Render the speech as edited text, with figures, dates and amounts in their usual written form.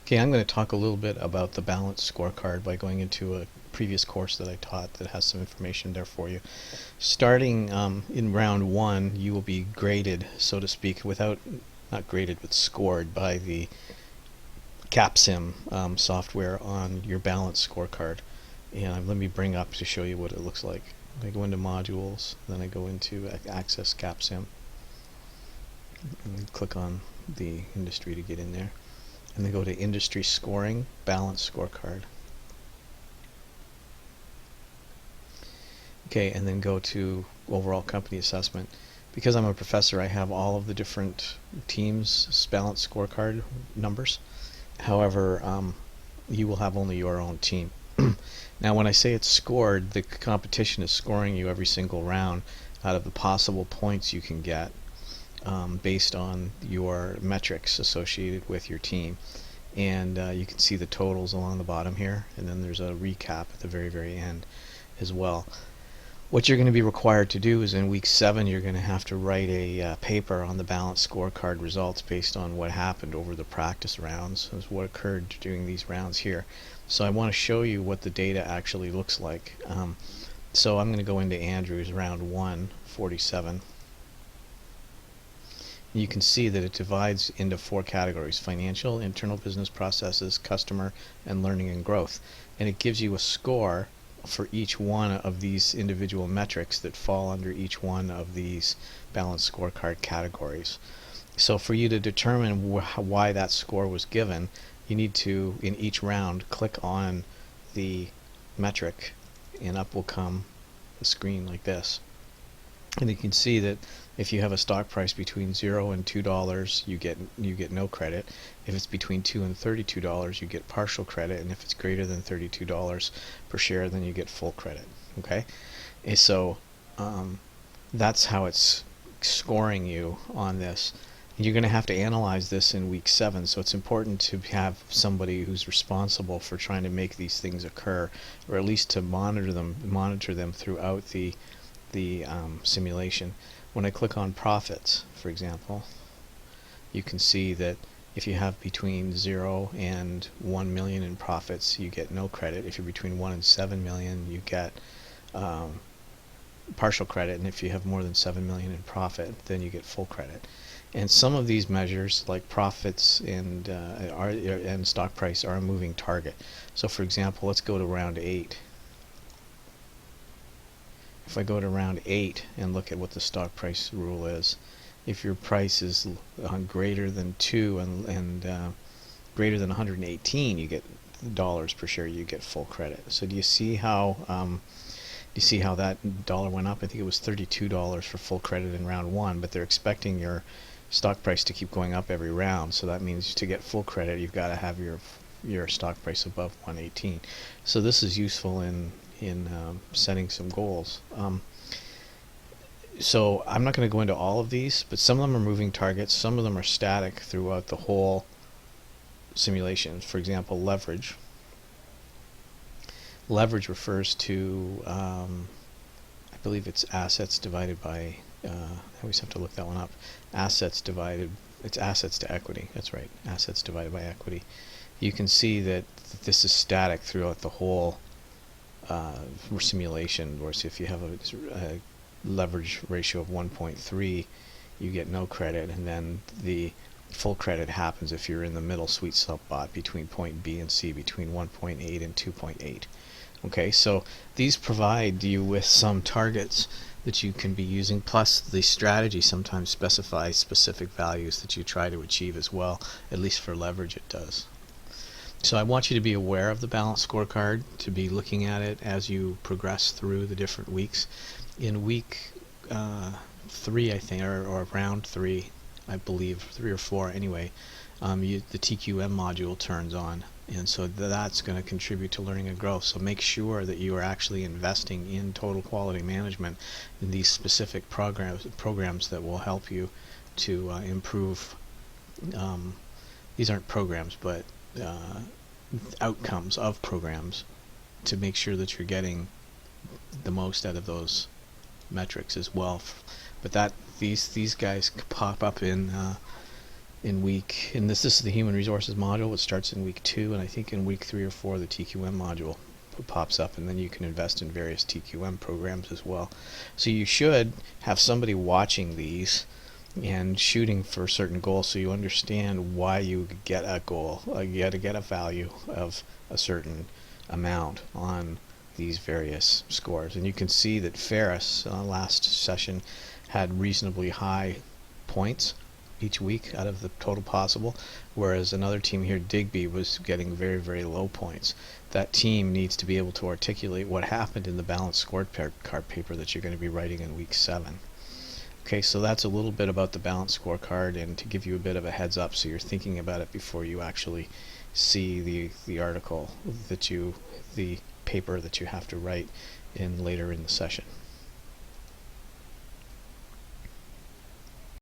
Okay, I'm going to talk a little bit about the balanced scorecard by going into a previous course that I taught that has some information there for you. Starting in round one, you will be graded, so to speak, not graded, but scored by the Capsim software on your balanced scorecard. And let me bring up to show you what it looks like. I go into modules, then I go into access Capsim, and click on the industry to get in there. And then go to industry scoring, balanced scorecard. Okay, and then go to overall company assessment. Because I'm a professor, I have all of the different teams' balanced scorecard numbers. However, you will have only your own team. Now, when I say it's scored, the competition is scoring you every single round out of the possible points you can get based on your metrics associated with your team. And you can see the totals along the bottom here, and then there's a recap at the very, very end as well. What you're going to be required to do is in week 7 you're going to have to write a paper on the balanced scorecard results based on what happened over the practice rounds, as what occurred during these rounds here. So I want to show you what the data actually looks like. So I'm going to go into Andrew's round 1, 47. You can see that it divides into 4 categories: financial, internal business processes, customer, and learning and growth. And it gives you a score for each one of these individual metrics that fall under each one of these balanced scorecard categories. So for you to determine why that score was given, you need to, in each round, click on the metric, and up will come a screen like this. And you can see that if you have a stock price between $0 and $2, you get no credit. If it's between $2 and $32, you get partial credit, and if it's greater than $32 per share, then you get full credit. Okay, and so that's how it's scoring you on this. You're going to have to analyze this in week 7, so it's important to have somebody who's responsible for trying to make these things occur, or at least to monitor them throughout the simulation. When I click on profits, for example, you can see that if you have between 0 and 1 million in profits, you get no credit. If you're between 1 and 7 million, you get partial credit, and if you have more than 7 million in profit, then you get full credit. And some of these measures, like profits and stock price, are a moving target. So for example, let's go to round 8. If I go to round 8 and look at what the stock price rule is, if your price is greater than 2 and greater than 118, you get dollars per share, you get full credit. So do you see how that dollar went up? I think it was $32 for full credit in round 1, but they're expecting your stock price to keep going up every round. So that means to get full credit, you've got to have your stock price above 118. So this is useful in setting some goals. So I'm not going to go into all of these, but some of them are moving targets, some of them are static throughout the whole simulation. For example, leverage. Leverage refers to, I believe it's assets divided by, I always have to look that one up, it's assets to equity, that's right, assets divided by equity. You can see that this is static throughout the whole simulation, whereas if you have a leverage ratio of 1.3, you get no credit, and then the full credit happens if you're in the middle sweet spot between point B and C, between 1.8 and 2.8. Okay, so these provide you with some targets that you can be using, plus the strategy sometimes specifies specific values that you try to achieve as well. At least for leverage it does. So I want you to be aware of the balanced scorecard, to be looking at it as you progress through the different weeks. In week 3, I think, or round 3, I believe, 3 or 4 anyway, the TQM module turns on, and so that's going to contribute to learning and growth. So make sure that you are actually investing in total quality management in these specific programs that will help you to improve. These aren't programs, but outcomes of programs, to make sure that you're getting the most out of those metrics as well. But these guys pop up in and this is the human resources module. It starts in week 2, and I think in week 3 or 4 the TQM module pops up, and then you can invest in various TQM programs as well. So you should have somebody watching these and shooting for certain goals, so you understand why you get a goal. You got to get a value of a certain amount on these various scores. And you can see that Ferris last session had reasonably high points each week out of the total possible, whereas another team here, Digby, was getting very, very low points. That team needs to be able to articulate what happened in the balanced scorecard paper that you're going to be writing in week 7. Okay, so that's a little bit about the balanced scorecard, and to give you a bit of a heads up so you're thinking about it before you actually see the article that the paper that you have to write in later in the session.